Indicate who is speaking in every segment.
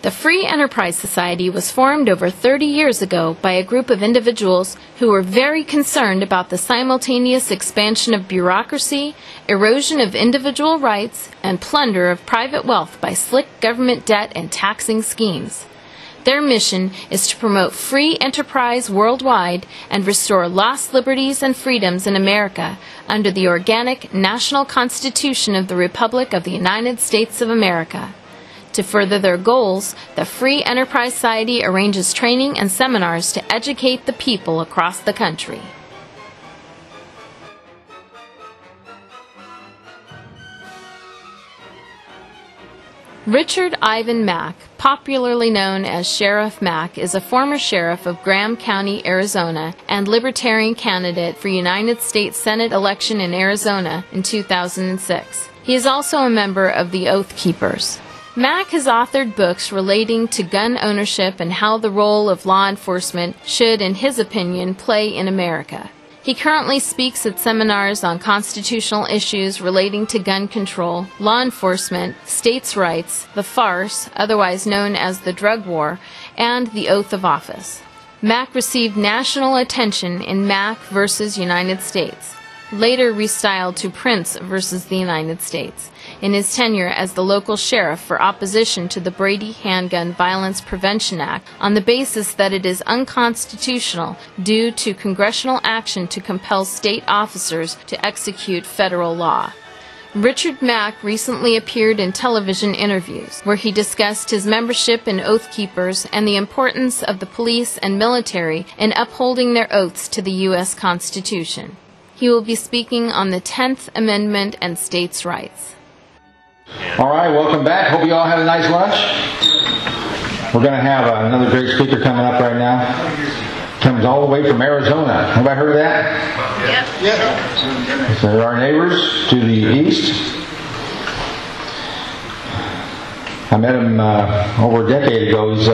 Speaker 1: The Free Enterprise Society was formed over 30 years ago by a group of individuals who were very concerned about the simultaneous expansion of bureaucracy, erosion of individual rights, and plunder of private wealth by slick government debt and taxing schemes. Their mission is to promote free enterprise worldwide and restore lost liberties and freedoms in America under the organic national constitution of the Republic of the United States of America. To further their goals, the Free Enterprise Society arranges training and seminars to educate the people across the country. Richard Ivan Mack, popularly known as Sheriff Mack, is a former sheriff of Graham County, Arizona, and Libertarian candidate for United States Senate election in Arizona in 2006. He is also a member of the Oath Keepers. Mack has authored books relating to gun ownership and how the role of law enforcement should, in his opinion, play in America. He currently speaks at seminars on constitutional issues relating to gun control, law enforcement, states' rights, the farce, otherwise known as the drug war, and the oath of office. Mack received national attention in Mack versus United States, later restyled to Prince versus the United States, in his tenure as the local sheriff for opposition to the Brady Handgun Violence Prevention Act on the basis that it is unconstitutional due to congressional action to compel state officers to execute federal law. Richard Mack recently appeared in television interviews where he discussed his membership in Oath Keepers and the importance of the police and military in upholding their oaths to the U.S. Constitution. He will be speaking on the 10th Amendment and states' rights.
Speaker 2: All right, welcome back. Hope you all had a nice lunch. We're going to have another great speaker coming up right now. Comes all the way from Arizona. Have I heard of that? Yep. So they're our neighbors to the east. I met him over a decade ago. He's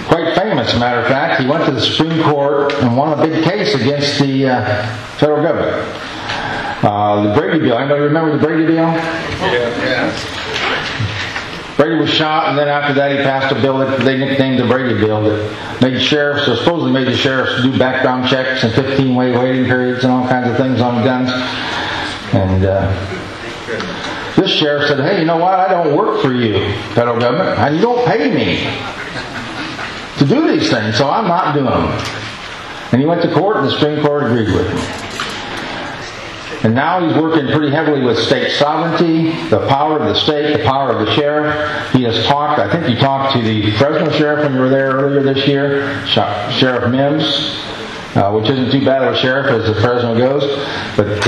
Speaker 2: quite famous, as a matter of fact. He went to the Supreme Court and won a big case against the federal government. The Brady Bill. Anybody remember the Brady Bill? Yeah. Brady was shot, and then after that he passed a bill that they nicknamed the Brady Bill that made sheriffs, or supposedly made the sheriffs do background checks and 15-way waiting periods and all kinds of things on guns. And this sheriff said, hey, you know what? I don't work for you, federal government, and you don't pay me to do these things, so I'm not doing them. And he went to court, and the Supreme Court agreed with him. And now he's working pretty heavily with state sovereignty, the power of the state, the power of the sheriff. He has talked, I think he talked to the Fresno sheriff when you were there earlier this year, Sheriff Mims, which isn't too bad of a sheriff as the Fresno goes. But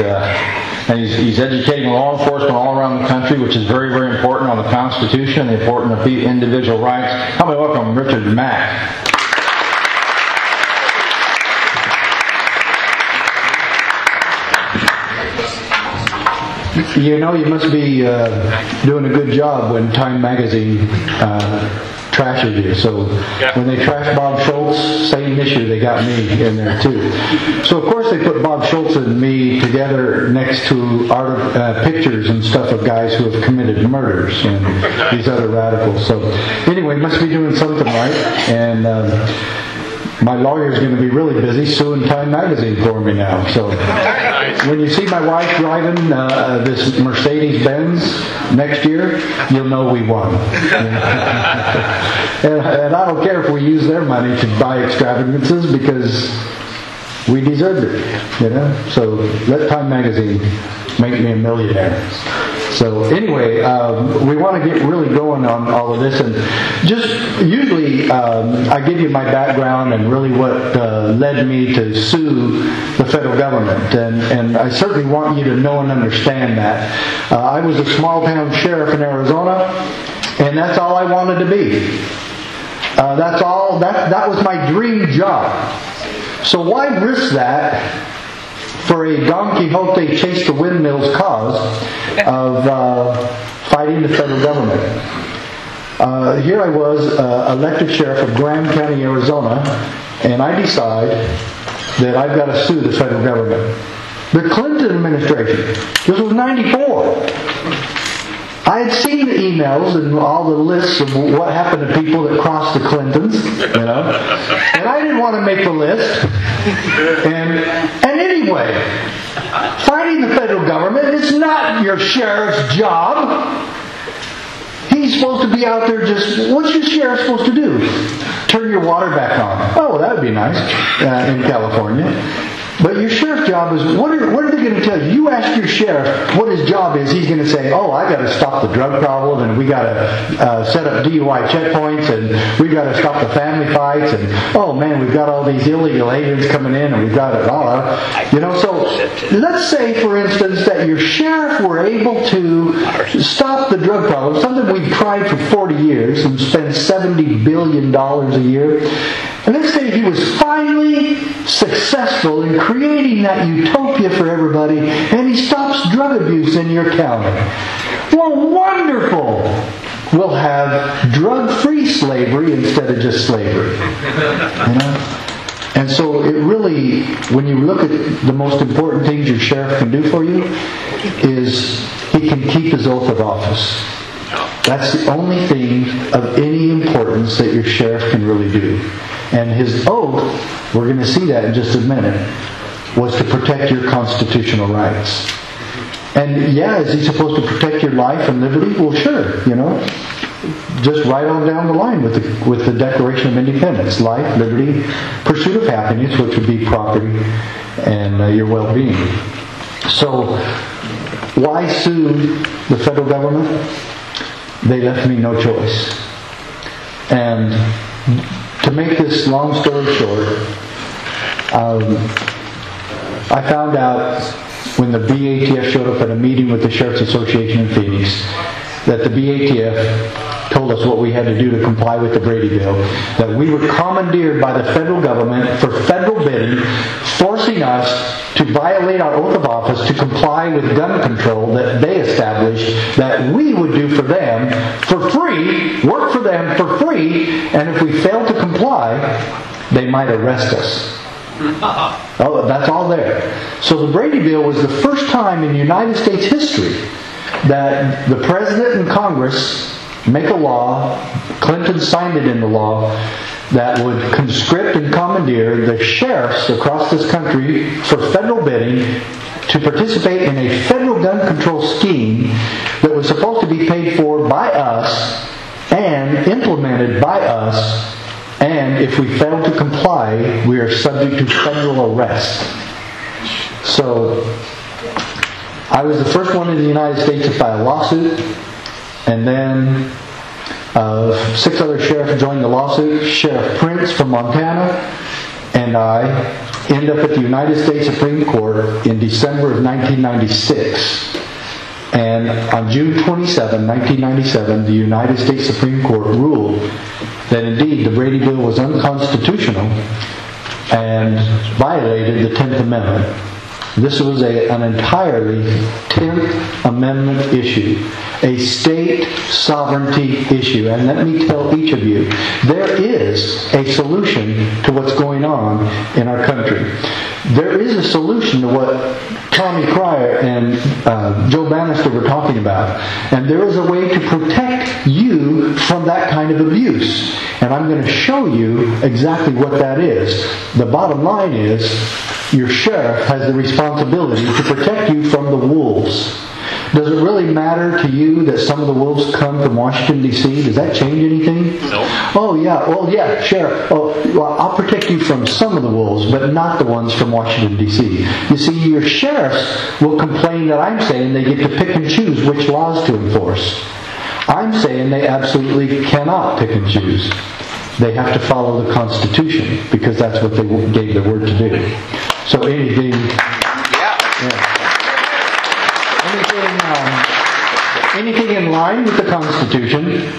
Speaker 2: and he's educating law enforcement all around the country, which is very, very important on the Constitution, the importance of individual rights. Help me welcome Richard Mack.
Speaker 3: You know, you must be doing a good job when Time Magazine trashes you. So when they trash Bob Schultz, same issue, they got me in there too. So of course they put Bob Schultz and me together next to pictures and stuff of guys who have committed murders and these other radicals. So anyway, must be doing something right. And my lawyer's going to be really busy suing Time Magazine for me now. So when you see my wife driving this Mercedes-Benz next year, you'll know we won. And I don't care if we use their money to buy extravagances because we deserved it, you know. So let Time Magazine make me a millionaire. So anyway, we want to get really going on all of this, and just usually I give you my background and really what led me to sue the federal government, and I certainly want you to know and understand that. I was a small town sheriff in Arizona, and that's all I wanted to be. That's all. That was my dream job. So why risk that for a Don Quixote chase the windmills cause of fighting the federal government? Here I was, elected sheriff of Graham County, Arizona, and I decide that I've got to sue the federal government. The Clinton administration. This was 94. I had seen the emails and all the lists of what happened to people that crossed the Clintons, and I didn't want to make the list. And anyway, fighting the federal government is not your sheriff's job. He's supposed to be out there what's your sheriff supposed to do? Turn your water back on. Oh, well, that would be nice in California. But your sheriff's job is, what are they going to tell you? You ask your sheriff what his job is, he's going to say, oh, I got to stop the drug problem, and we got to set up DUI checkpoints, and we got to stop the family fights, and oh man, we've got all these illegal aliens coming in, and we've got it all. So let's say, for instance, that your sheriff were able to stop the drug problem, something we've tried for 40 years and spend $70 billion a year. And let's say he was finally successful in creating that utopia for everybody, and he stops drug abuse in your county. Well, wonderful! We'll have drug-free slavery instead of just slavery. And so it really, when you look at the most important things your sheriff can do for you, is he can keep his oath of office. That's the only thing of any importance that your sheriff can really do. And his oath, we're going to see that in just a minute, was to protect your constitutional rights. And yeah, is he supposed to protect your life and liberty? Well, sure, just right on down the line with the Declaration of Independence. Life, liberty, pursuit of happiness, which would be property, and your well-being. So, why sue the federal government? They left me no choice. And to make this long story short, I found out when the BATF showed up at a meeting with the Sheriff's Association in Phoenix that the BATF told us what we had to do to comply with the Brady Bill, that we were commandeered by the federal government for federal bidding, forcing us to violate our oath of office to comply with gun control that they established that we would do for them for free, work for them for free, and if we failed to comply, they might arrest us. Oh, that's all there. So the Brady Bill was the first time in United States history that the President and Congress make a law, Clinton signed it into law, that would conscript and commandeer the sheriffs across this country for federal bidding to participate in a federal gun control scheme that was supposed to be paid for by us and implemented by us, and if we fail to comply, we are subject to federal arrest. So, I was the first one in the United States to file a lawsuit, and then 6 other sheriffs joined the lawsuit. Sheriff Prince from Montana and I end up at the United States Supreme Court in December of 1996. And on June 27, 1997, the United States Supreme Court ruled that indeed the Brady Bill was unconstitutional and violated the 10th Amendment. This was an entirely 10th Amendment issue, a state sovereignty issue. And let me tell each of you, there is a solution to what's going on in our country. There is a solution to what Tommy Cryer and Joe Bannister were talking about. And there is a way to protect you from that kind of abuse. And I'm going to show you exactly what that is. The bottom line is, your sheriff has the responsibility to protect you from the wolves. Does it really matter to you that some of the wolves come from Washington, D.C.? Does that change anything?
Speaker 4: No.
Speaker 3: Oh, yeah. Well, yeah, Sheriff. Oh, well, I'll protect you from some of the wolves, but not the ones from Washington, D.C. You see, your sheriffs will complain that I'm saying they get to pick and choose which laws to enforce. I'm saying they absolutely cannot pick and choose. They have to follow the Constitution, because that's what they gave their word to do. So anything... Anything in line with the Constitution,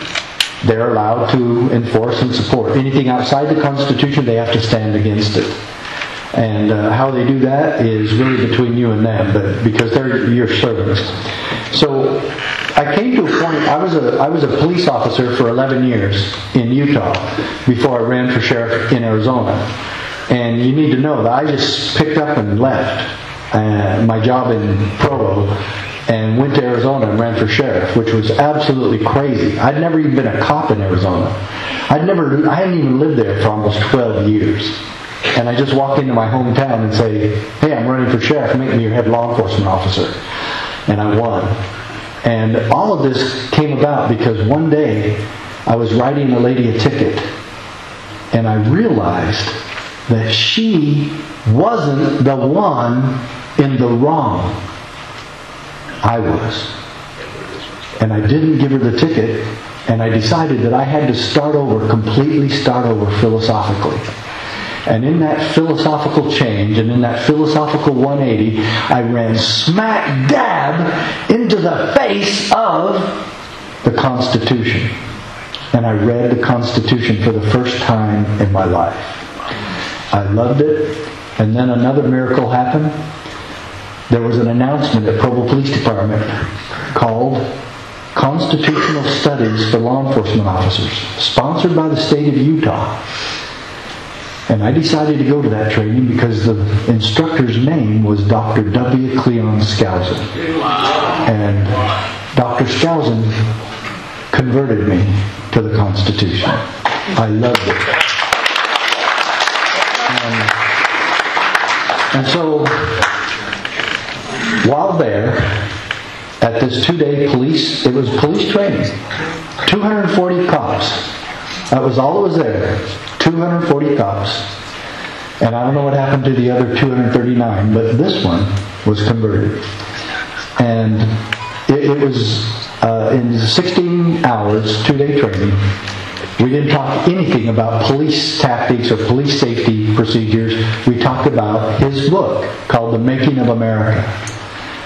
Speaker 3: they're allowed to enforce and support. Anything outside the Constitution, they have to stand against it. And how they do that is really between you and them, but because they're your servants. So I came to a point. I was a police officer for 11 years in Utah before I ran for sheriff in Arizona. And you need to know that I just picked up and left my job in Provo and went to Arizona and ran for sheriff, which was absolutely crazy. I'd never even been a cop in Arizona. I hadn't even lived there for almost 12 years. And I just walk into my hometown and say, hey, I'm running for sheriff, make me your head law enforcement officer. And I won. And all of this came about because one day I was writing a lady a ticket, and I realized that she wasn't the one in the wrong. I was. And I didn't give her the ticket, and I decided that I had to completely start over philosophically. And in that philosophical change, and in that philosophical 180, I ran smack dab into the face of the Constitution. And I read the Constitution for the first time in my life. I loved it. And then another miracle happened. There was an announcement at Provo Police Department called Constitutional Studies for Law Enforcement Officers, sponsored by the state of Utah. And I decided to go to that training because the instructor's name was Dr. W. Cleon Skousen. And Dr. Skousen converted me to the Constitution. I loved it. And so, while there, at this 2-day police training, 240 cops. That was all that was there. 240 cops. And I don't know what happened to the other 239, but this one was converted. And it was in 16 hours, 2-day training. We didn't talk anything about police tactics or police safety procedures. We talked about his book called The Making of America.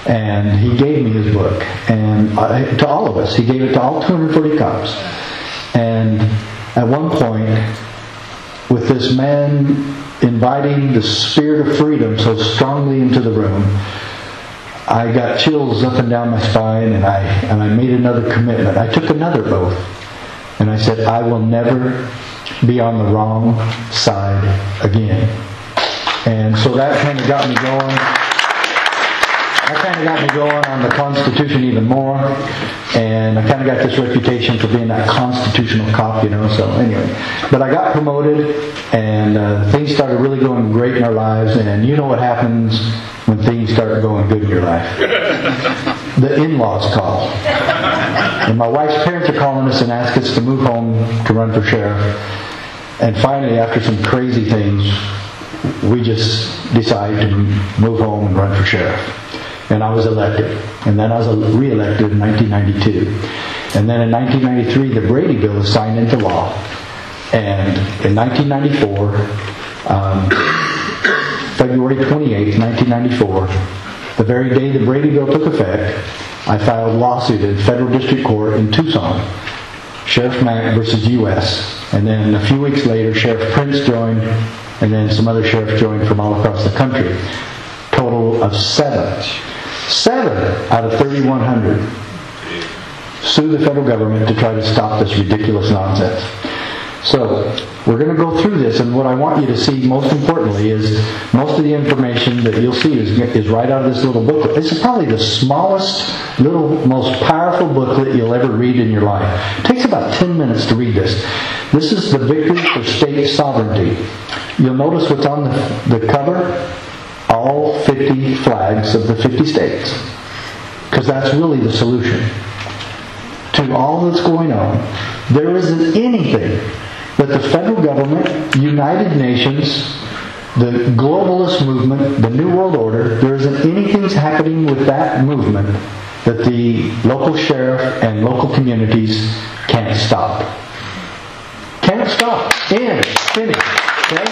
Speaker 3: And he gave me his book. And to all of us. He gave it to all 240 cops. And at one point, with this man inviting the spirit of freedom so strongly into the room, I got chills up and down my spine, and I made another commitment. I took another oath, and I said, I will never be on the wrong side again. And so that kind of got me going. On the Constitution even more, and I kind of got this reputation for being that constitutional cop, so anyway. But I got promoted, and things started really going great in our lives, and you know what happens when things start going good in your life. The in-laws call. And my wife's parents are calling us and ask us to move home to run for sheriff. And finally, after some crazy things, we just decided to move home and run for sheriff. And I was elected. And then I was re-elected in 1992. And then in 1993, the Brady Bill was signed into law. And in 1994, February 28, 1994, the very day the Brady Bill took effect, I filed a lawsuit in federal district court in Tucson, Sheriff Mack versus U.S. And then a few weeks later, Sheriff Prince joined, and then some other sheriffs joined from all across the country. Total of 7 out of 3,100 sued the federal government to try to stop this ridiculous nonsense. So, we're going to go through this, and what I want you to see most importantly is most of the information that you'll see is right out of this little booklet. This is probably the smallest, most powerful booklet you'll ever read in your life. It takes about 10 minutes to read this. This is the Victory for State Sovereignty. You'll notice what's on the cover. All 50 flags of the 50 states. Because that's really the solution to all that's going on. There isn't anything that the federal government, United Nations, the globalist movement, the New World Order, there isn't anything happening with that movement that the local sheriff and local communities can't stop. Can't stop. End. Finish. Okay?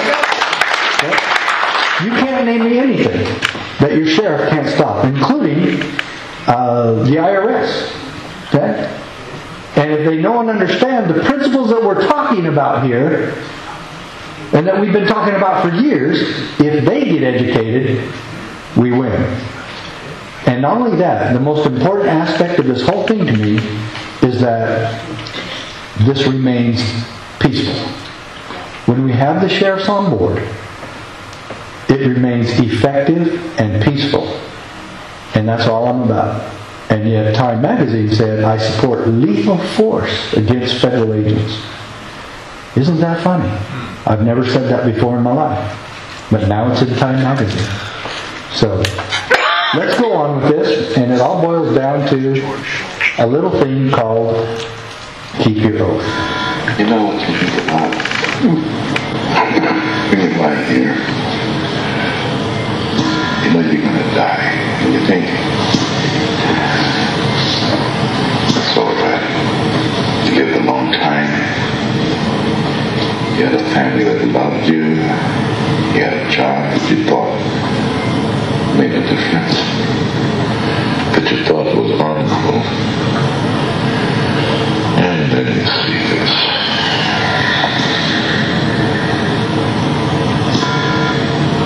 Speaker 3: You can't name me anything that your sheriff can't stop, including the IRS. Okay? And if they know and understand the principles that we're talking about here, and that we've been talking about for years, if they get educated, we win. And not only that, the most important aspect of this whole thing to me is that this remains peaceful. When we have the sheriffs on board, it remains effective and peaceful. And that's all I'm about. And yet Time magazine said, I support lethal force against federal agents. Isn't that funny? I've never said that before in my life. But now it's in Time magazine. So, let's go on with this. And it all boils down to a little thing called keep your oath.
Speaker 4: You know what you think about being right here? You know you're going to die. And you think, it's all right. You lived a long time. You had a family that loved you. You had a job that you thought made a difference. That you thought was honorable. And then you see this.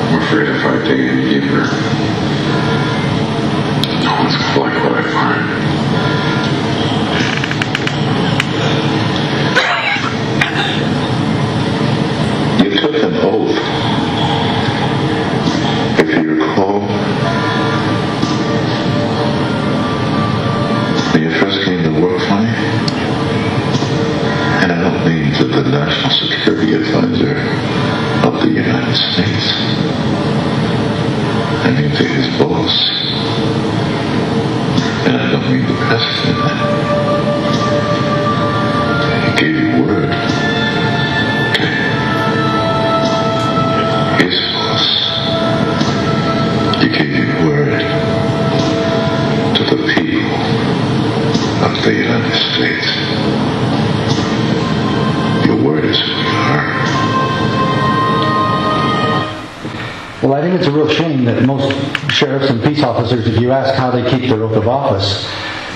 Speaker 4: I'm afraid if I dig any deeper, no one's gonna like what I find. You took an oath. If you recall, when you first came to work for me, and I don't mean to the National Security Advisor of the United States. I mean to his boss. And I don't mean the president. He gave you word. Okay. His boss. He gave you word to the people of the United States. Your word is who you are.
Speaker 3: Well, I think it's a real shame that most sheriffs and peace officers, if you ask how they keep their oath of office,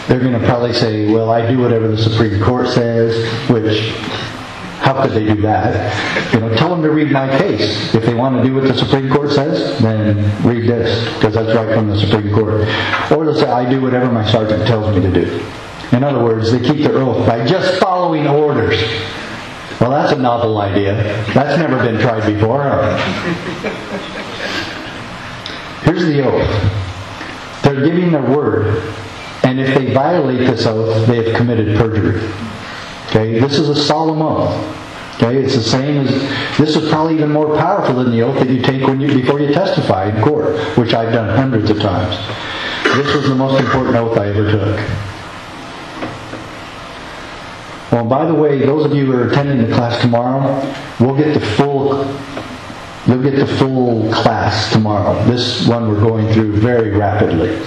Speaker 3: they're going to probably say, well, I do whatever the Supreme Court says, which, how could they do that? You know, tell them to read my case. If they want to do what the Supreme Court says, then read this, because that's right from the Supreme Court. Or they'll say, I do whatever my sergeant tells me to do. In other words, they keep their oath by just following orders. Well, that's a novel idea. That's never been tried before. Here's the oath. They're giving their word. And if they violate this oath, they have committed perjury. Okay? This is a solemn oath. Okay? It's the same as... This is probably even more powerful than the oath that you take before you testify in court, which I've done hundreds of times. This was the most important oath I ever took. Well, by the way, those of you who are attending the class tomorrow, you'll get the full class tomorrow. This one we're going through very rapidly.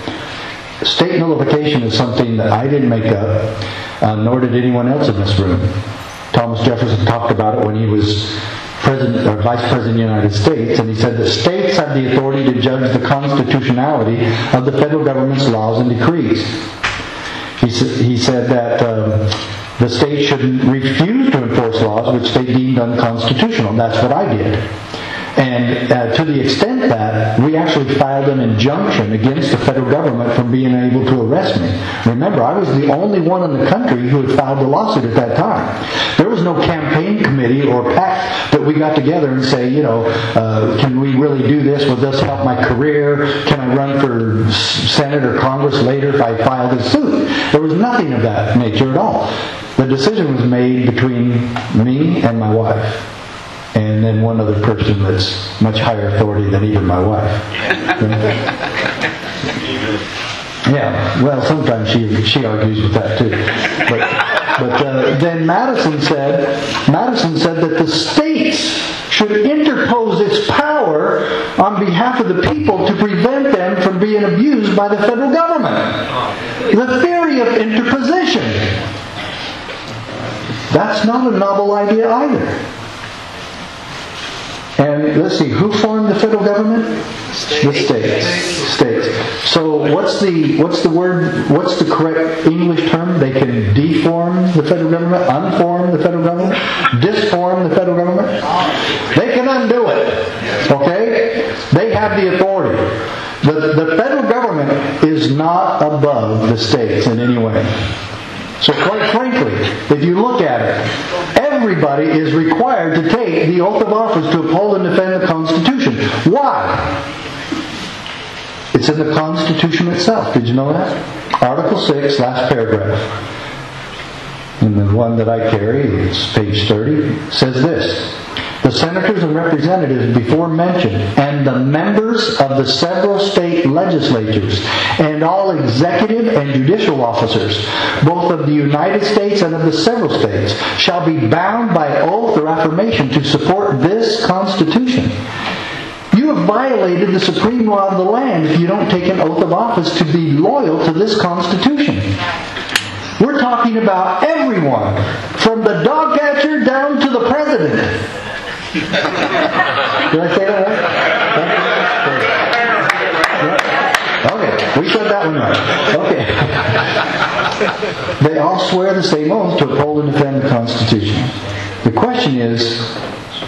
Speaker 3: State nullification is something that I didn't make up, nor did anyone else in this room. Thomas Jefferson talked about it when he was President or Vice President of the United States, and he said that states have the authority to judge the constitutionality of the federal government's laws and decrees. He said that the state should refuse to enforce laws which they deemed unconstitutional. That's what I did. And to the extent that we actually filed an injunction against the federal government from being able to arrest me. Remember, I was the only one in the country who had filed a lawsuit at that time. There was no campaign committee or pact that we got together and say, you know, can we really do this? Will this help my career? Can I run for Senate or Congress later if I filed a suit? There was nothing of that nature at all. The decision was made between me and my wife. And then one other person that's much higher authority than even my wife. Yeah, well, sometimes she argues with that too. But then Madison said that the states should interpose its power on behalf of the people to prevent them from being abused by the federal government. The theory of interposition. That's not a novel idea either. And let's see, who formed the federal government? The states. So what's the correct English term? They can deform the federal government, unform the federal government, disform the federal government. They can undo it. Okay? They have the authority. The federal government is not above the states in any way. So quite frankly, if you look at it, everybody is required to take the oath of office to uphold and defend the Constitution. Why? It's in the Constitution itself. Did you know that? Article 6, last paragraph. And the one that I carry, it's page 30, says this. The senators and representatives before mentioned, and the members of the several state legislatures, and all executive and judicial officers, both of the United States and of the several states, shall be bound by oath or affirmation to support this Constitution. You have violated the supreme law of the land if you don't take an oath of office to be loyal to this Constitution. We're talking about everyone, from the dog catcher down to the president. Did I say that right? Okay, we said that one right. Okay. They all swear the same oath to uphold and defend the Constitution. The question is,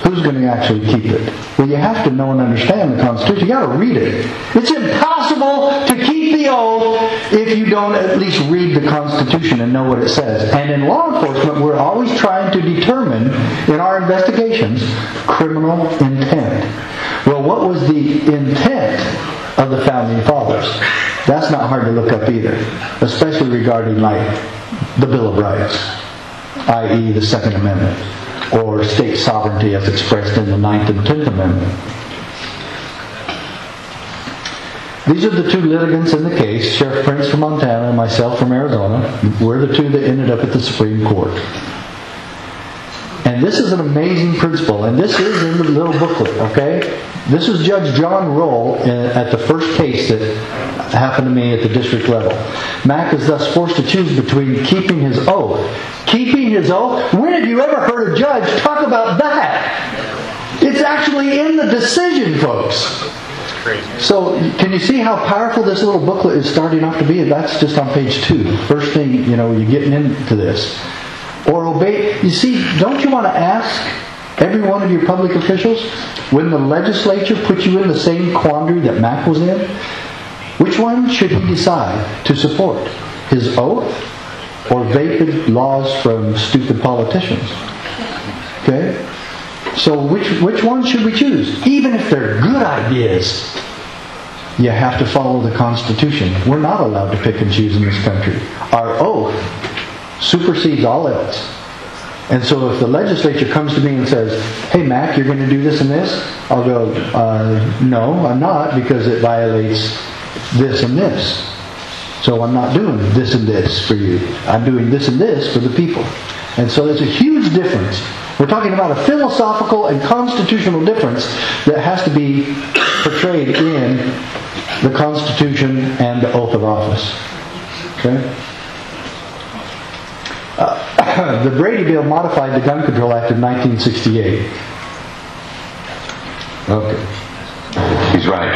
Speaker 3: who's going to actually keep it? Well, you have to know and understand the Constitution. You got to read it. It's impossible to keep the oath if you don't at least read the Constitution and know what it says. And in law enforcement, we're always trying to determine, in our investigations, criminal intent. Well, what was the intent of the Founding Fathers? That's not hard to look up either, especially regarding like the Bill of Rights, i.e. the Second Amendment, or state sovereignty as expressed in the 9th and 10th Amendment. These are the two litigants in the case, Sheriff Prince from Montana and myself from Arizona. We're the two that ended up at the Supreme Court. And this is an amazing principle, and this is in the little booklet, okay? This is Judge John Roll at the first case that happened to me at the district level. Mack is thus forced to choose between keeping his oath. Keeping his oath? When have you ever heard a judge talk about that? It's actually in the decision, folks. So, can you see how powerful this little booklet is starting off to be? That's just on page 2. First thing, you're getting into this. Or obey. You see, don't you want to ask every one of your public officials, when the legislature put you in the same quandary that Mack was in, which one should he decide to support? His oath or vapid laws from stupid politicians? Okay? So which one should we choose? Even if they're good ideas, you have to follow the Constitution. We're not allowed to pick and choose in this country. Our oath supersedes all else. And so if the legislature comes to me and says, hey Mac, you're going to do this and this, I'll go, no, I'm not, because it violates this and this. So I'm not doing this and this for you. I'm doing this and this for the people. And so there's a huge difference. We're talking about a philosophical and constitutional difference that has to be portrayed in the Constitution and the oath of office. Okay? The Brady Bill modified the Gun Control Act of 1968. Okay.
Speaker 5: He's right.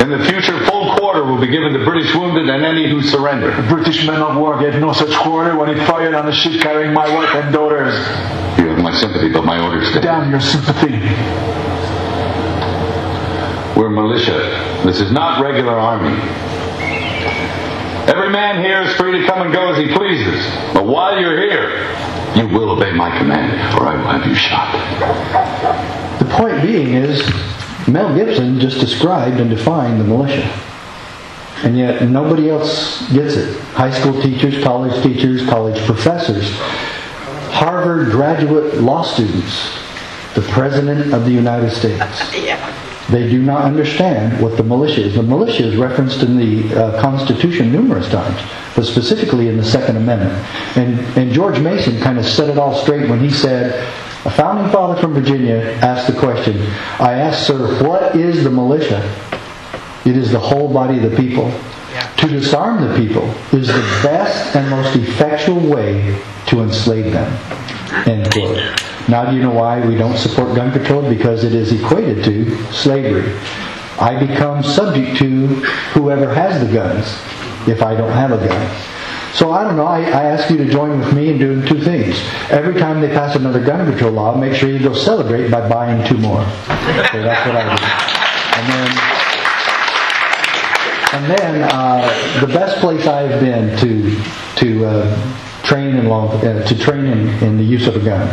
Speaker 5: In the future, full quarter will be given to British wounded and any who surrender.
Speaker 6: The British men of war gave no such quarter when he fired on the ship carrying my wife and daughters.
Speaker 5: You have my sympathy, but my orders stay.
Speaker 6: Damn your sympathy.
Speaker 5: We're militia. This is not regular army. Every man here is free to come and go as he pleases. But while you're here, you will obey my command, or I will have you shot.
Speaker 3: The point being is, Mel Gibson just described and defined the militia. And yet nobody else gets it. High school teachers, college professors, Harvard graduate law students, the President of the United States. They do not understand what the militia is. The militia is referenced in the Constitution numerous times, but specifically in the Second Amendment. And George Mason kind of set it all straight when he said, a founding father from Virginia asked the question, I asked, sir, what is the militia? It is the whole body of the people. To disarm the people is the best and most effectual way to enslave them. End quote. Now do you know why we don't support gun control? Because it is equated to slavery. I become subject to whoever has the guns if I don't have a gun. So I don't know, I ask you to join with me in doing two things. Every time they pass another gun control law, make sure you go celebrate by buying 2 more. So that's what I do. And then the best place I've been to train in the use of a gun.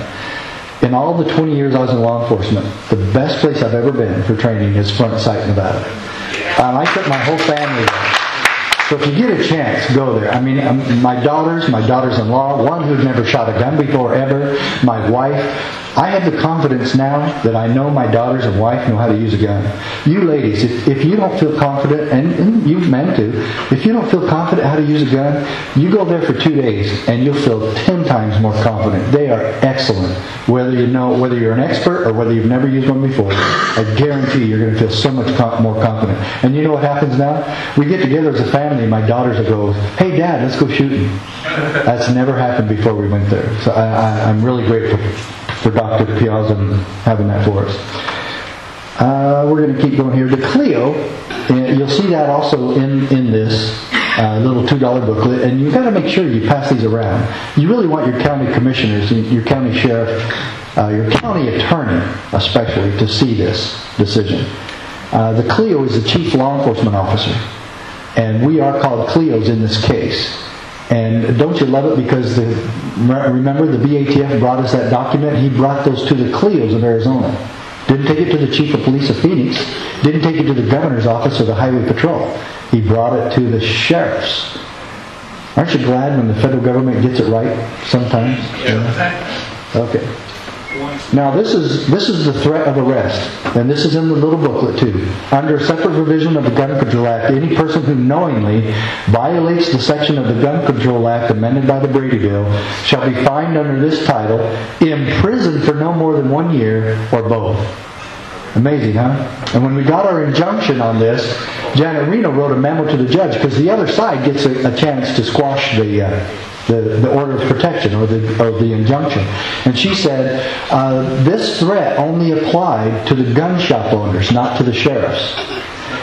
Speaker 3: In all the 20 years I was in law enforcement, the best place I've ever been for training is Front Sight, Nevada. I took my whole family there. So if you get a chance, go there. I mean, my daughters-in-law, one who'd never shot a gun before ever, my wife. I have the confidence now that I know my daughters and wife know how to use a gun. You ladies, if you don't feel confident, and you men too, if you don't feel confident how to use a gun, you go there for 2 days and you'll feel 10 times more confident. They are excellent. Whether you're an expert or whether you've never used one before, I guarantee you're going to feel so much more confident. And you know what happens now? We get together as a family and my daughters will go, "Hey Dad, let's go shooting." That's never happened before we went there. So I'm really grateful for Dr. Piazza having that for us. We're going to keep going here. The Clio, you'll see that also in this little $2 booklet, and you've got to make sure you pass these around. You really want your county commissioners, your county sheriff, your county attorney especially, to see this decision. The Clio is the chief law enforcement officer, and we are called Clios in this case. And don't you love it? Because remember the BATF brought us that document. He brought those to the Clios of Arizona. Didn't take it to the chief of police of Phoenix. Didn't take it to the governor's office or the highway patrol. He brought it to the sheriffs. Aren't you glad when the federal government gets it right sometimes? Yeah. Okay. Now this is the threat of arrest, and this is in the little booklet too. Under a separate provision of the Gun Control Act, any person who knowingly violates the section of the Gun Control Act amended by the Brady Bill shall be fined under this title, imprisoned for no more than 1 year, or both. Amazing, huh? And when we got our injunction on this, Janet Reno wrote a memo to the judge because the other side gets a chance to squash the order of protection or the injunction. And she said, this threat only applied to the gun shop owners, not to the sheriffs.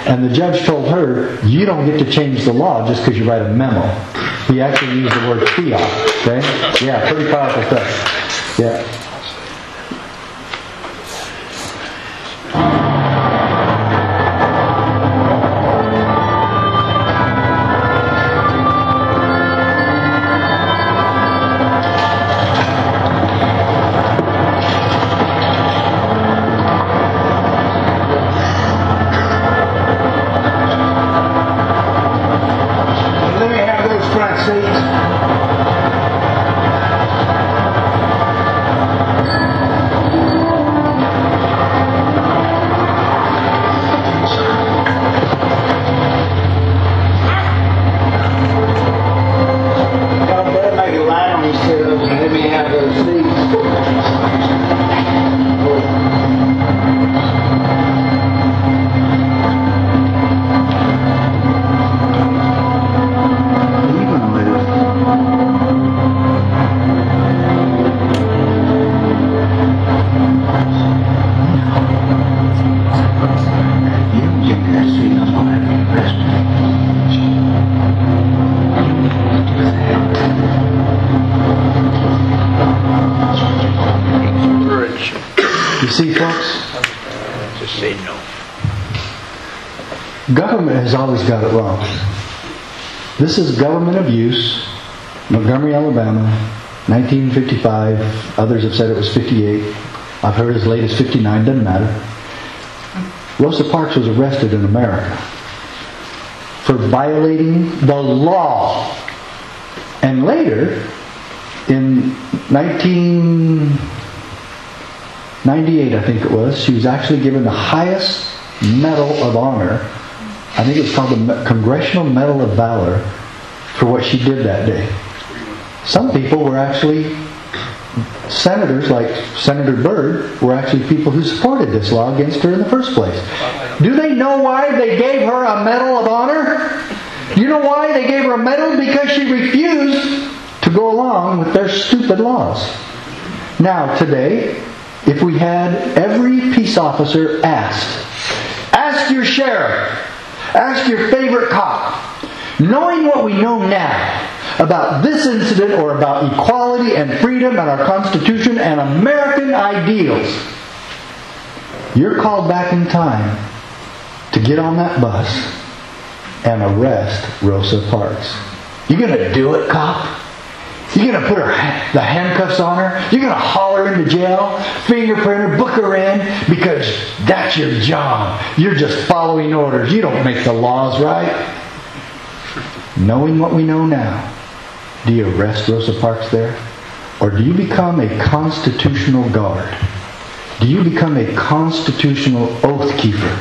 Speaker 3: And the judge told her, you don't get to change the law just because you write a memo. He actually used the word fiat. Okay? Yeah, pretty powerful stuff. Yeah. See, folks,
Speaker 7: just say no.
Speaker 3: Government has always got it wrong. This is government abuse. Montgomery, Alabama, 1955. Others have said it was 58. I've heard as late as 59. Doesn't matter. Rosa Parks was arrested in America for violating the law. And later, in 1998, I think it was, she was actually given the highest Medal of Honor. I think it was called the Congressional Medal of Valor for what she did that day. Some people were actually senators, like Senator Byrd, were actually people who supported this law against her in the first place. Do they know why they gave her a Medal of Honor? You know why they gave her a medal? Because she refused to go along with their stupid laws. Now, today, if we had every peace officer ask your sheriff, ask your favorite cop, knowing what we know now about this incident or about equality and freedom and our Constitution and American ideals, you're called back in time to get on that bus and arrest Rosa Parks. You going to do it, cop? You're going to put the handcuffs on her? You're going to haul her into jail, fingerprint her, book her in, because that's your job. You're just following orders. You don't make the laws, right? Knowing what we know now, do you arrest Rosa Parks there? Or do you become a constitutional guard? Do you become a constitutional oath keeper?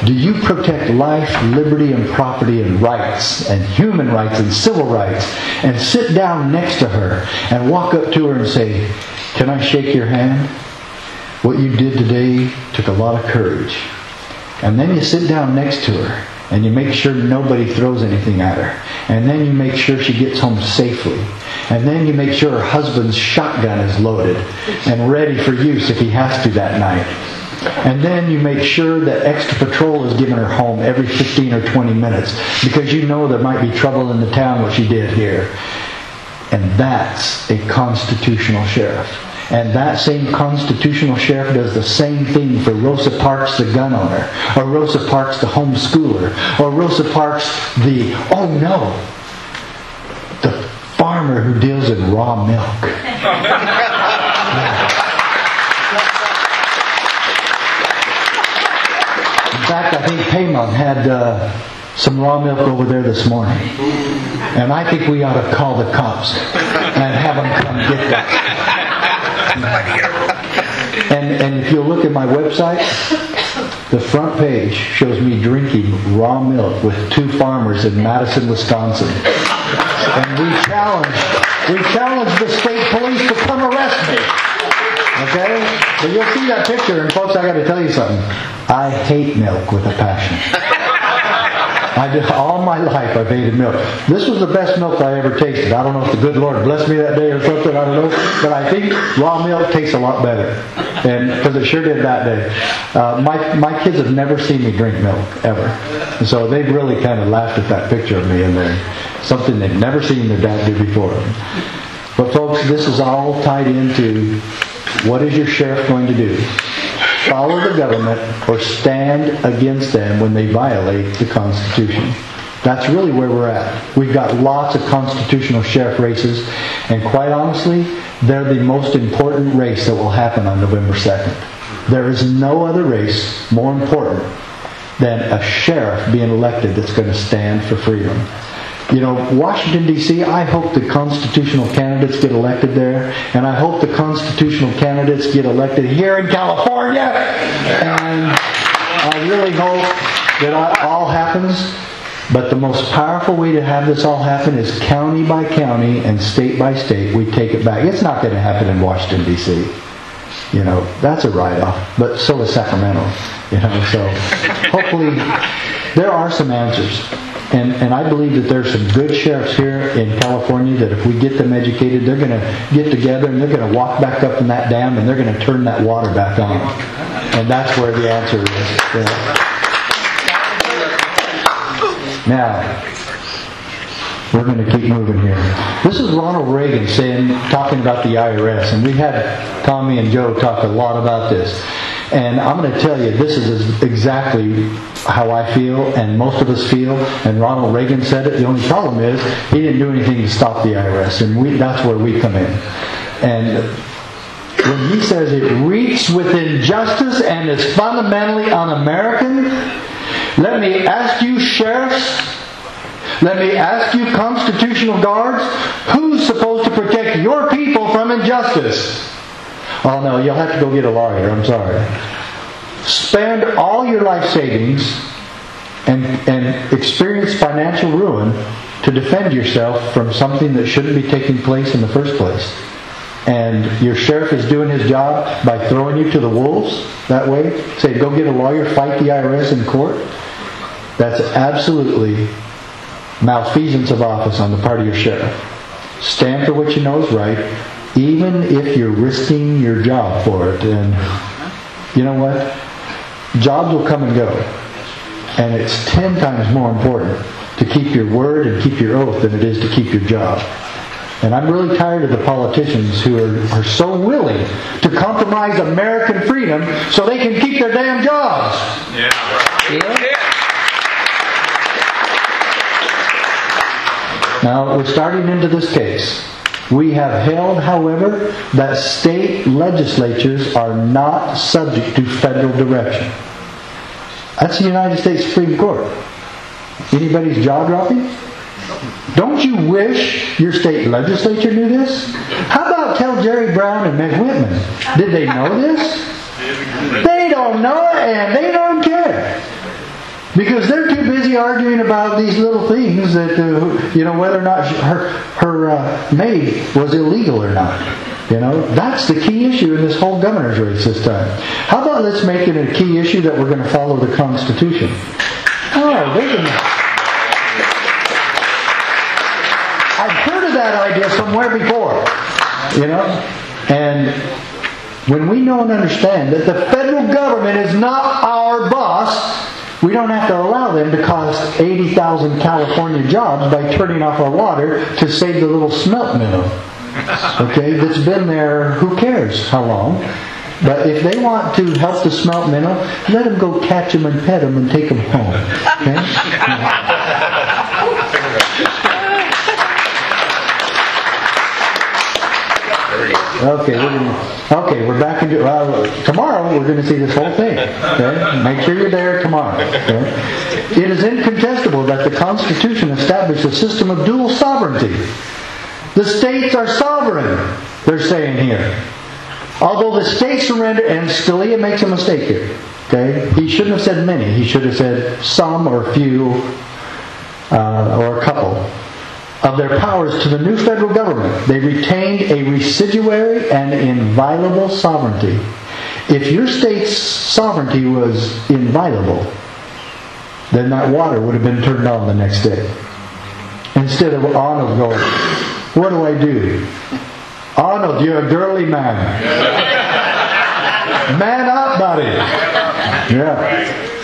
Speaker 3: Do you protect life, liberty, and property, and rights, and human rights, and civil rights, and sit down next to her and walk up to her and say, "Can I shake your hand? What you did today took a lot of courage." And then you sit down next to her and you make sure nobody throws anything at her. And then you make sure she gets home safely. And then you make sure her husband's shotgun is loaded and ready for use if he has to that night. And then you make sure that extra patrol is given her home every 15 or 20 minutes, because you know there might be trouble in the town, what she did here. And that's a constitutional sheriff. And that same constitutional sheriff does the same thing for Rosa Parks, the gun owner, or Rosa Parks, the homeschooler, or Rosa Parks, the farmer who deals in raw milk. In fact, I think Paymon had some raw milk over there this morning. And I think we ought to call the cops and have them come get that. And if you'll look at my website, the front page shows me drinking raw milk with 2 farmers in Madison, Wisconsin. And we challenge the state police to come arrest me. Okay? But you'll see that picture, and folks, I got to tell you something. I hate milk with a passion. All my life I've hated milk. This was the best milk I ever tasted. I don't know if the good Lord blessed me that day or something, I don't know. But I think raw milk tastes a lot better. And because it sure did that day. My kids have never seen me drink milk, ever. And so they've really kind of laughed at that picture of me in there. Something they've never seen their dad do before. But folks, this is all tied into, what is your sheriff going to do? Follow the government or stand against them when they violate the Constitution? That's really where we're at. We've got lots of constitutional sheriff races, and quite honestly, they're the most important race that will happen on November 2nd. There is no other race more important than a sheriff being elected that's going to stand for freedom. You know, Washington, D.C., I hope the constitutional candidates get elected there, and I hope the constitutional candidates get elected here in California, and I really hope that all happens. But the most powerful way to have this all happen is county by county and state by state. We take it back. It's not going to happen in Washington, D.C. You know, that's a write-off. But so is Sacramento. You know, so hopefully there are some answers. And I believe that there's some good sheriffs here in California that if we get them educated, they're going to get together and they're going to walk back up in that dam and they're going to turn that water back on. And that's where the answer is. Yeah. Now, we're going to keep moving here. This is Ronald Reagan talking about the IRS. And we had Tommy and Joe talk a lot about this. And I'm going to tell you, this is exactly how I feel, and most of us feel. And Ronald Reagan said it. The only problem is he didn't do anything to stop the IRS, and that's where we come in. And when he says it reeks with injustice and is fundamentally un-American, let me ask you, sheriffs, let me ask you, constitutional guards, who's supposed to protect your people from injustice? Oh no, you'll have to go get a lawyer, I'm sorry. Spend all your life savings and experience financial ruin to defend yourself from something that shouldn't be taking place in the first place. And your sheriff is doing his job by throwing you to the wolves that way. Say, go get a lawyer, fight the IRS in court. That's absolutely malfeasance of office on the part of your sheriff. Stand for what you know is right, even if you're risking your job for it. And you know what? Jobs will come and go. And it's 10 times more important to keep your word and keep your oath than it is to keep your job. And I'm really tired of the politicians who are so willing to compromise American freedom so they can keep their damn jobs. Yeah. You know? Now, we're starting into this case. We have held, however, that state legislatures are not subject to federal direction. That's the United States Supreme Court. Anybody's jaw dropping? Don't you wish your state legislature knew this? How about tell Jerry Brown and Meg Whitman? Did they know this? They don't know it, and they don't care. Because they're too busy arguing about these little things that, whether or not her maid was illegal or not. That's the key issue in this whole governor's race this time. How about let's make it a key issue that we're going to follow the Constitution? Oh, I've heard of that idea somewhere before. And when we know and understand that the federal government is not our boss, we don't have to allow them to cost 80,000 California jobs by turning off our water to save the little smelt mill. Okay, that's been there, who cares how long. But if they want to help the smelt minnow, let them go catch them and pet them and take them home. Okay? We're back into tomorrow. We're going to see this whole thing. Okay? Make sure you're there tomorrow. Okay? It is incontestable that the Constitution established a system of dual sovereignty. The states are sovereign, they're saying here. Although the states surrender, and Scalia makes a mistake here. Okay? He shouldn't have said many. He should have said some or a few or a couple of their powers to the new federal government. They retained a residuary and inviolable sovereignty. If your state's sovereignty was inviolable, then that water would have been turned on the next day. Instead of Arnold going, what do I do? Arnold, you're a girly man. Man up, buddy.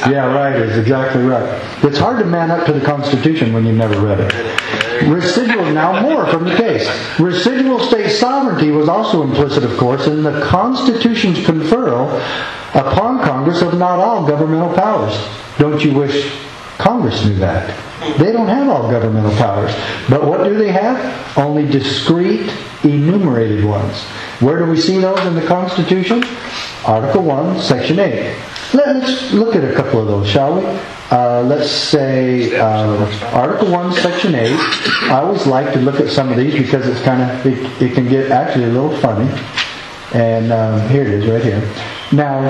Speaker 3: Yeah, right, is exactly right. It's hard to man up to the Constitution when you've never read it. Residual, now more from the case. Residual state sovereignty was also implicit, of course, in the Constitution's conferral upon Congress of not all governmental powers. Don't you wish Congress knew that? They don't have all governmental powers. But what do they have? Only discrete, enumerated ones. Where do we see those in the Constitution? Article 1, Section 8. Let's look at a couple of those, shall we? Let's say Article 1, Section 8. I always like to look at some of these because it's it can get actually a little funny. And here it is right here. Now,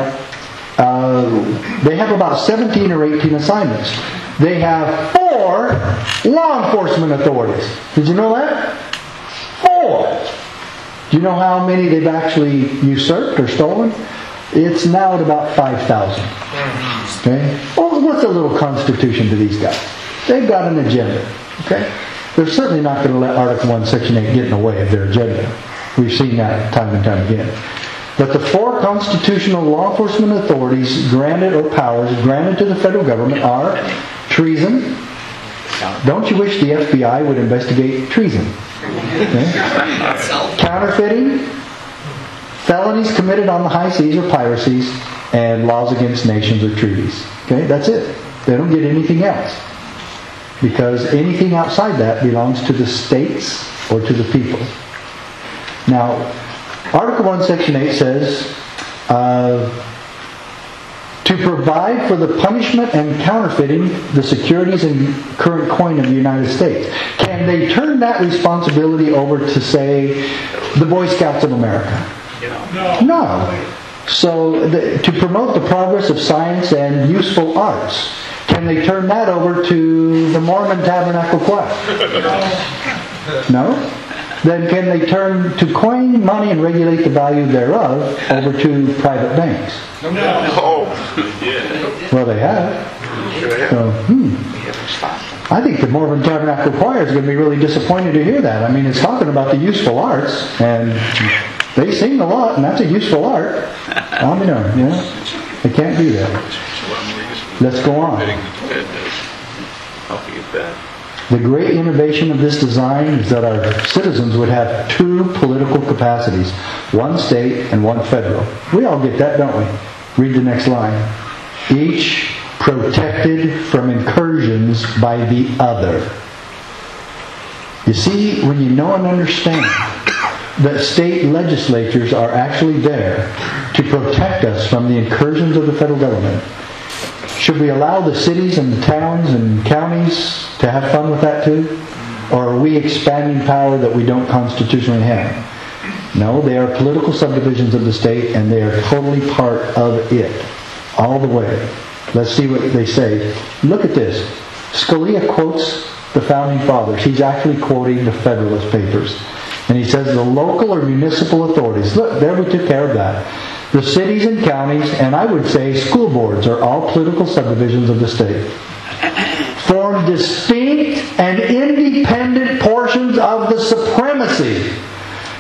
Speaker 3: they have about 17 or 18 assignments. They have 4 law enforcement authorities. Did you know that? 4. Do you know how many they've actually usurped or stolen? It's now at about 5,000. Okay? Well, what's a little constitution to these guys? They've got an agenda. Okay? They're certainly not going to let Article 1, Section 8 get in the way of their agenda. We've seen that time and time again. But the 4 constitutional law enforcement authorities granted or powers granted to the federal government are treason. Don't you wish the FBI would investigate treason? Okay. Counterfeiting, felonies committed on the high seas or piracies, and laws against nations or treaties. Okay, that's it. They don't get anything else. Because anything outside that belongs to the states or to the people. Now, Article 1, Section 8 says, to provide for the punishment and counterfeiting the securities and current coin of the United States. Can they turn that responsibility over to, say, the Boy Scouts of America? No. So, to promote the progress of science and useful arts, can they turn that over to the Mormon Tabernacle Choir? No? Then can they turn to coin money and regulate the value thereof over to private banks? No. Well, they have. So, I think the Mormon Tabernacle Choir is going to be really disappointed to hear that. I mean, it's talking about the useful arts, and they sing a lot, and that's a useful art. They can't do that. Let's go on. The great innovation of this design is that our citizens would have 2 political capacities, one state and one federal. We all get that, don't we? Read the next line. Each protected from incursions by the other. You see, when you know and understand that state legislatures are actually there to protect us from the incursions of the federal government, should we allow the cities and the towns and counties to have fun with that too? Or are we expanding power that we don't constitutionally have? No, they are political subdivisions of the state, and they are totally part of it, all the way. Let's see what they say. Look at this. Scalia quotes the Founding Fathers. He's actually quoting the Federalist Papers. And he says the local or municipal authorities, look, there we took care of that. The cities and counties, and I would say school boards, are all political subdivisions of the state. Form distinct and independent portions of the supremacy.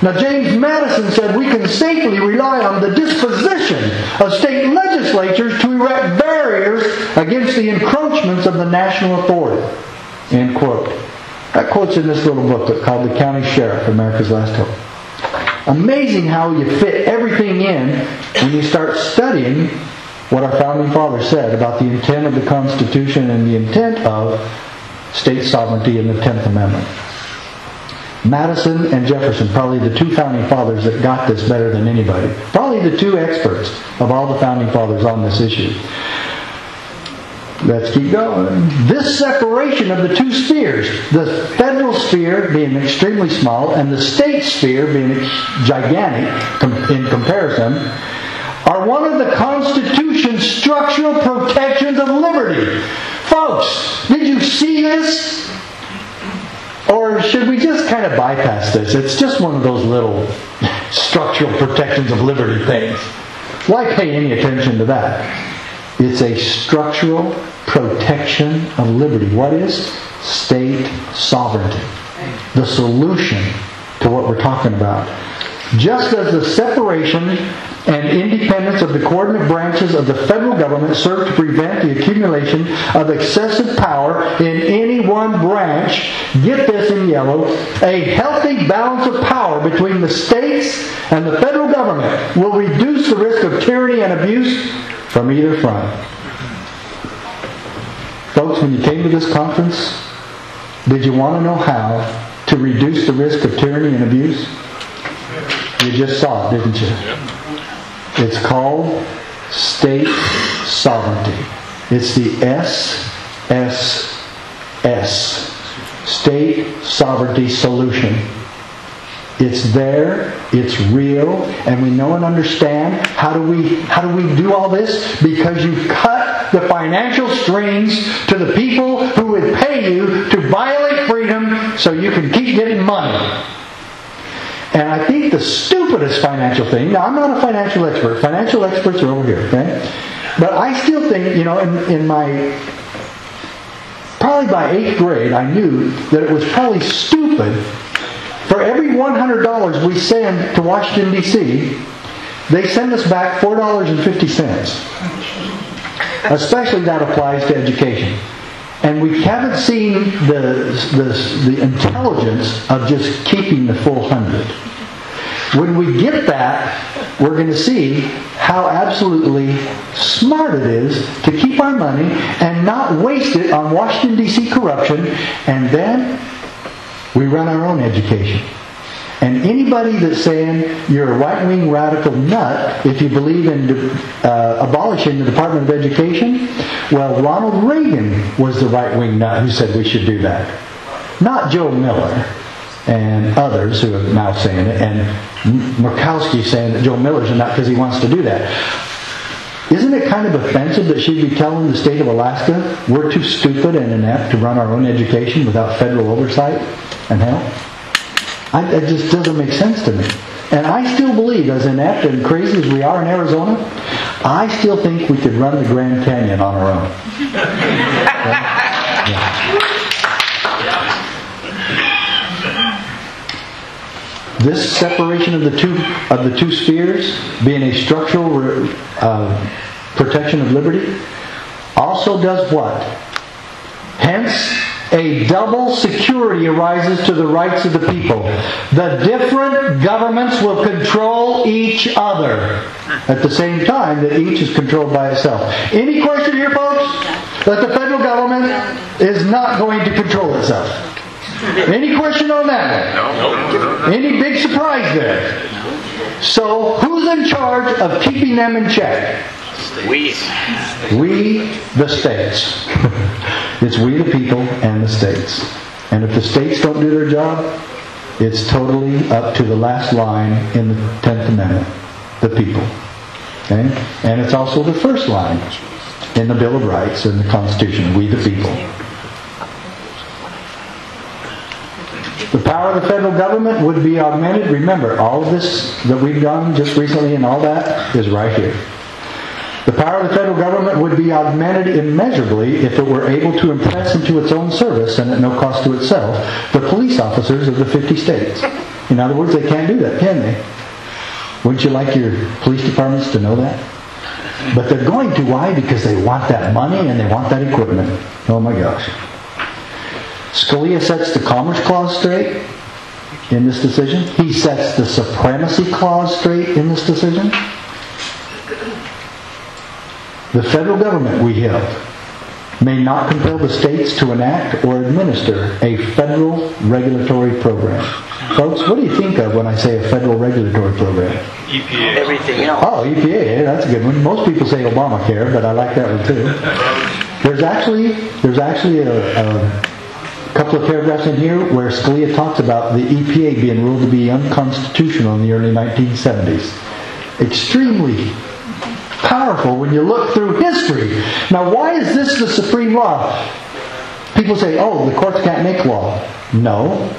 Speaker 3: Now, James Madison said we can safely rely on the disposition of state legislatures to erect barriers against the encroachments of the national authority. End quote. That quote's in this little booklet called The County Sheriff, America's Last Hope. Amazing how you fit everything in when you start studying what our Founding Fathers said about the intent of the Constitution and the intent of state sovereignty in the 10th Amendment. Madison and Jefferson, probably the two Founding Fathers that got this better than anybody. Probably the two experts of all the Founding Fathers on this issue. Let's keep going. This separation of the two spheres, the federal sphere being extremely small and the state sphere being gigantic in comparison, are one of the Constitution's structural protections of liberty. Folks, did you see this? Or should we just kind of bypass this? It's just one of those little structural protections of liberty things. Why pay any attention to that? It's a structural protection of liberty. What is? State sovereignty. The solution to what we're talking about. Just as the separation and independence of the coordinate branches of the federal government serve to prevent the accumulation of excessive power in any one branch, get this in yellow, a healthy balance of power between the states and the federal government will reduce the risk of tyranny and abuse from either front. Folks, when you came to this conference, did you want to know how to reduce the risk of tyranny and abuse? You just saw it, didn't you? It's called state sovereignty. It's the SSS. State Sovereignty Solution. It's there, it's real, and we know and understand. How do we do all this? Because you cut the financial strings to the people who would pay you to violate freedom so you can keep getting money. And I think the stupidest financial thing, now I'm not a financial expert, financial experts are over here, okay? But I still think, in my, probably by 8th grade, I knew that it was probably stupid. For every $100 we send to Washington, D.C., they send us back $4.50. Especially that applies to education. And we haven't seen the intelligence of just keeping the full 100. When we get that, we're going to see how absolutely smart it is to keep our money and not waste it on Washington, D.C. corruption, and then we run our own education. And anybody that's saying you're a right-wing radical nut if you believe in abolishing the Department of Education, well, Ronald Reagan was the right-wing nut who said we should do that. Not Joe Miller and others who are now saying it, and Murkowski saying that Joe Miller's a nut because he wants to do that. Isn't it kind of offensive that she'd be telling the state of Alaska we're too stupid and inept to run our own education without federal oversight and help? It just doesn't make sense to me. And I still believe, as inept and crazy as we are in Arizona, I still think we could run the Grand Canyon on our own. Yeah. This separation of the two spheres, being a structural protection of liberty, also does what? Hence, a double security arises to the rights of the people. The different governments will control each other at the same time that each is controlled by itself. Any question here, folks? That the federal government is not going to control itself. Any question on that one? Any big surprise there? So, who's in charge of keeping them in check? We, the states. It's we the people and the states. And if the states don't do their job, it's totally up to the last line in the 10th Amendment, the people. Okay? And it's also the first line in the Bill of Rights and the Constitution, we the people. The power of the federal government would be augmented. Remember, all of this that we've done just recently and all that is right here. The power of the federal government would be augmented immeasurably if it were able to impress into its own service, and at no cost to itself, the police officers of the 50 states. In other words, they can't do that, can they? Wouldn't you like your police departments to know that? But they're going to. Why? Because they want that money and they want that equipment. Oh my gosh. Scalia sets the Commerce Clause straight in this decision. He sets the Supremacy Clause straight in this decision. The federal government, we held, may not compel the states to enact or administer a federal regulatory program. Folks, what do you think of when I say a federal regulatory program?
Speaker 7: EPA. Everything else.
Speaker 3: Oh, EPA, that's a good one. Most people say Obamacare, but I like that one too. There's actually a couple of paragraphs in here where Scalia talks about the EPA being ruled to be unconstitutional in the early 1970s. Extremely powerful when you look through history. Now, why is this the supreme law? People say, oh, the courts can't make law. No.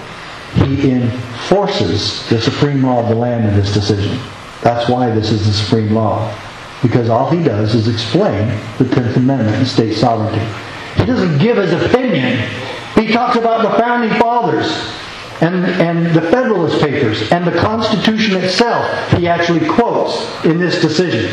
Speaker 3: He enforces the supreme law of the land in this decision. That's why this is the supreme law. Because all he does is explain the 10th Amendment and state sovereignty. He doesn't give his opinion. He talks about the Founding Fathers and the Federalist Papers and the Constitution itself. He actually quotes in this decision.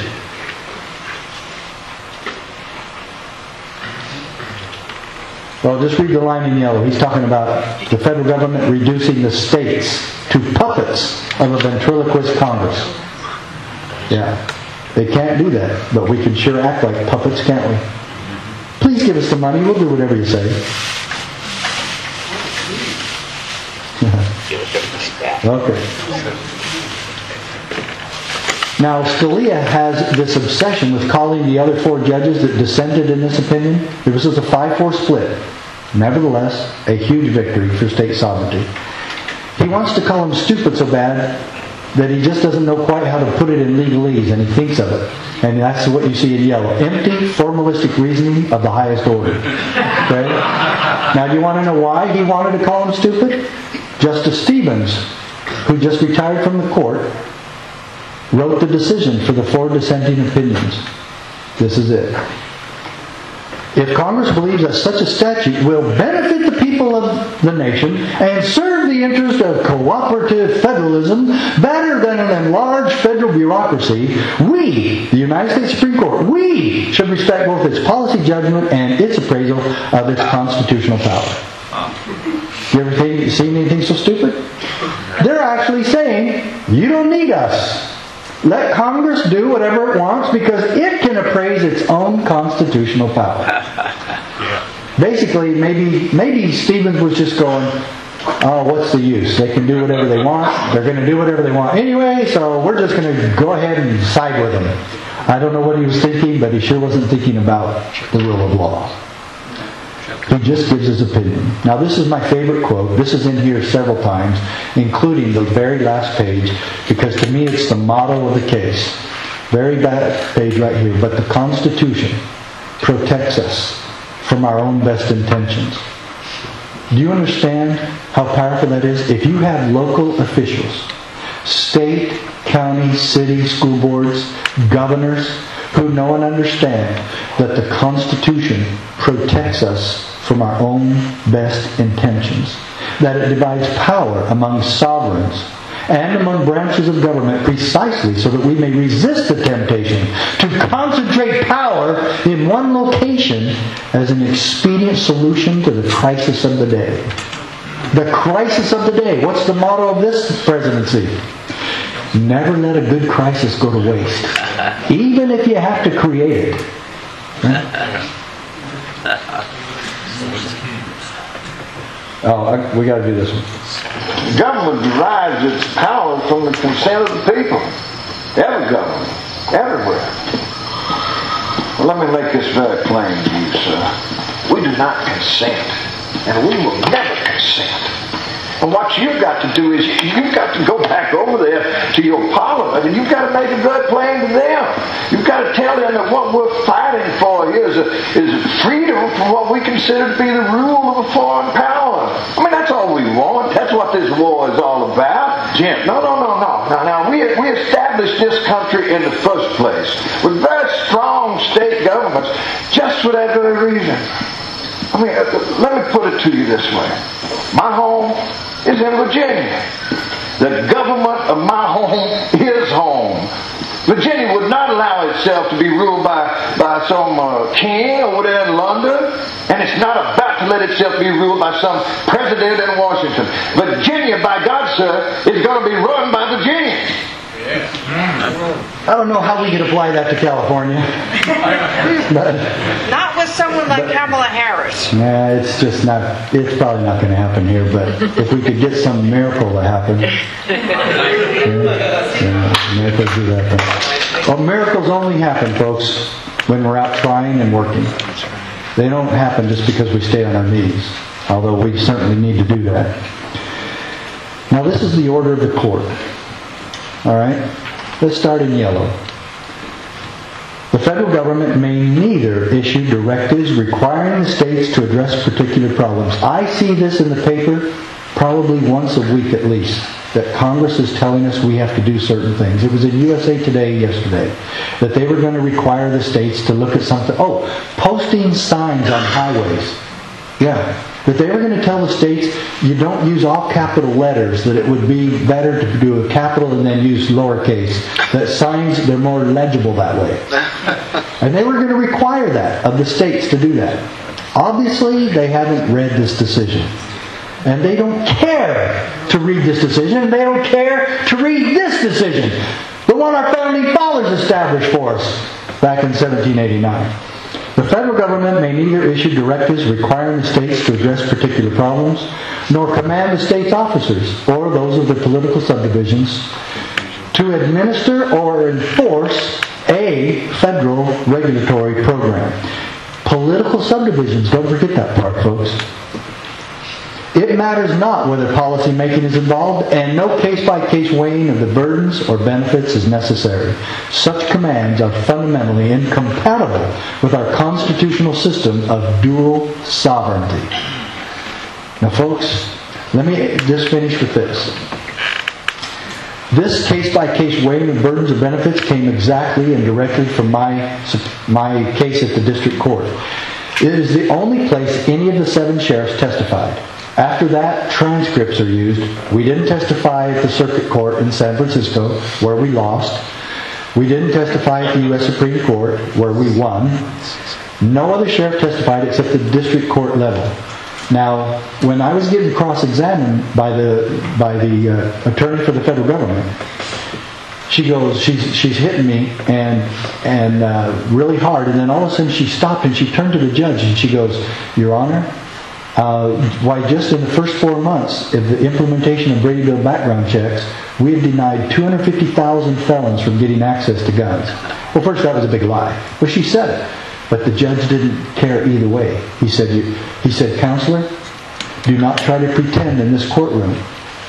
Speaker 3: Well, just read the line in yellow. He's talking about the federal government reducing the states to puppets of a ventriloquist Congress. Yeah. They can't do that, but we can sure act like puppets, can't we? Please give us the money. We'll do whatever you say. Okay. Now, Scalia has this obsession with calling the other four judges that dissented in this opinion. This was a 5-4 split. Nevertheless, a huge victory for state sovereignty. He wants to call them stupid so bad that he just doesn't know quite how to put it in legalese, and he thinks of it. And that's what you see in yellow. Empty, formalistic reasoning of the highest order. Okay? Now, do you want to know why he wanted to call them stupid? Justice Stevens, who just retired from the court, wrote the decision for the 4 dissenting opinions. This is it. If Congress believes that such a statute will benefit the people of the nation and serve the interest of cooperative federalism better than an enlarged federal bureaucracy, we, the United States Supreme Court, we should respect both its policy judgment and its appraisal of its constitutional power. You ever seen anything so stupid? They're actually saying, you don't need us. Let Congress do whatever it wants because it can appraise its own constitutional power. Basically, maybe Stevens was just going, oh, what's the use? They can do whatever they want. They're going to do whatever they want anyway, so we're just going to go ahead and side with them. I don't know what he was thinking, but he sure wasn't thinking about the rule of law. He just gives his opinion. Now, this is my favorite quote. This is in here several times, including the very last page, because to me it's the motto of the case. Very bad page right here. But the Constitution protects us from our own best intentions. Do you understand how powerful that is? If you have local officials, state, county, city, school boards, governors, who know and understand that the Constitution protects us from our own best intentions, that it divides power among sovereigns and among branches of government precisely so that we may resist the temptation to concentrate power in one location as an expedient solution to the crisis of the day. The crisis of the day. What's the motto of this presidency? Never let a good crisis go to waste. Even if you have to create it. We got to do this one.
Speaker 7: Government derives its power from the consent of the people. Every government. Everywhere. Well, let me make this very plain to you, sir. We do not consent. And we will never consent. And what you've got to do is you've got to go back over there to your parliament and you've got to make it very plain to them. You've got to tell them that what we're fighting for here is freedom from what we consider to be the rule of a foreign power. I mean, that's all we want. That's what this war is all about. Jim, no. Now, we established this country in the first place with very strong state governments just for that very reason. I mean, let me put it to you this way. My home is in Virginia. The government of my home is home. Virginia would not allow itself to be ruled by some king over there in London, and it's not about to let itself be ruled by some president in Washington. Virginia, by God, sir, is going to be run by Virginians.
Speaker 3: I don't know how we could apply that to California.
Speaker 8: Not with someone like Kamala Harris.
Speaker 3: Nah, it's probably not going to happen here, but if we could get some miracle to happen. Miracles do happen. Well, miracles only happen, folks, when we're out trying and working. They don't happen just because we stay on our knees, although we certainly need to do that. Now, this is the order of the court. All right? Let's start in yellow. The federal government may neither issue directives requiring the states to address particular problems. I see this in the paper probably once a week at least, that Congress is telling us we have to do certain things. It was in USA Today yesterday that they were going to require the states to look at something. Oh, posting signs on highways. Yeah. That they were going to tell the states, you don't use all capital letters, that it would be better to do a capital and then use lowercase. That signs, they're more legible that way. And they were going to require that of the states to do that. Obviously, they haven't read this decision. And they don't care to read this decision, and they don't care to read this decision. The one our founding fathers established for us back in 1789. The federal government may neither issue directives requiring the states to address particular problems, nor command the state's officers, or those of the political subdivisions, to administer or enforce a federal regulatory program. Political subdivisions, don't forget that part, folks. It matters not whether policy making is involved, and no case-by-case weighing of the burdens or benefits is necessary. Such commands are fundamentally incompatible with our constitutional system of dual sovereignty. Now, folks, let me just finish with this. This case-by-case weighing of burdens or benefits came exactly and directly from my case at the district court. It is the only place any of the 7 sheriffs testified. After that, transcripts are used. We didn't testify at the circuit court in San Francisco, where we lost. We didn't testify at the U.S. Supreme Court, where we won. No other sheriff testified except the district court level. Now, when I was getting cross-examined by the attorney for the federal government, she goes, she's hitting me and really hard, and then all of a sudden she stopped and she turned to the judge and she goes, "Your Honor, why just in the first 4 months of the implementation of Brady Bill background checks, we have denied 250,000 felons from getting access to guns." Well, first, that was a big lie. Well, she said it. But the judge didn't care either way. He said, "Counselor, do not try to pretend in this courtroom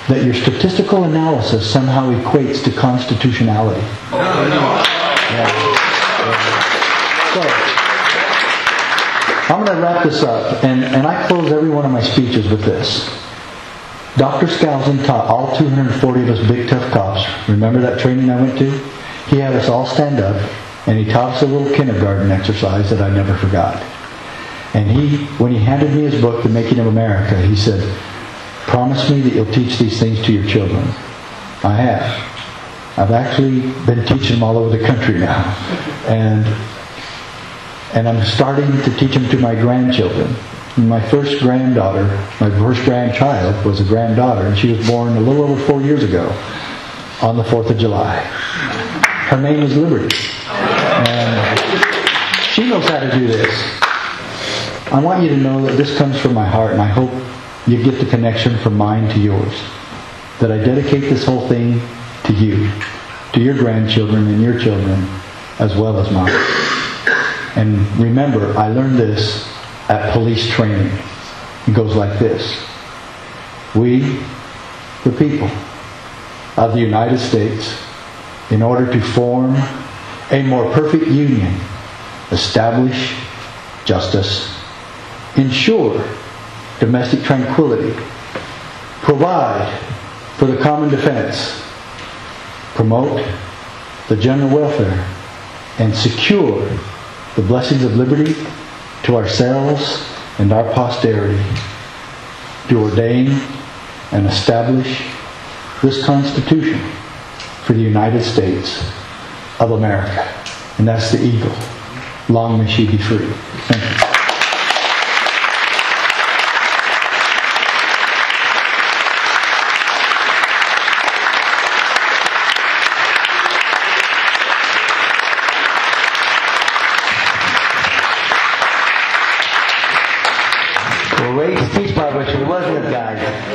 Speaker 3: that your statistical analysis somehow equates to constitutionality." Yeah. So, I'm going to wrap this up, and I close every one of my speeches with this. Dr. Skousen taught all 240 of us big tough cops. Remember that training I went to? He had us all stand up, and he taught us a little kindergarten exercise that I never forgot. And when he handed me his book, The Making of America, he said, "Promise me that you'll teach these things to your children." I have. I've actually been teaching them all over the country now. And I'm starting to teach them to my grandchildren. My first grandchild was a granddaughter, and she was born a little over 4 years ago on the 4th of July. Her name is Liberty. And she knows how to do this. I want you to know that this comes from my heart, and I hope you get the connection from mine to yours. That I dedicate this whole thing to you, to your grandchildren and your children, as well as mine. And remember, I learned this at police training. It goes like this. We, the people of the United States, in order to form a more perfect union, establish justice, ensure domestic tranquility, provide for the common defense, promote the general welfare, and secure the blessings of liberty to ourselves and our posterity, to ordain and establish this Constitution for the United States of America. And that's the eagle. Long may she be free. Thank you.
Speaker 9: Great speech by Richard, wasn't it, guys?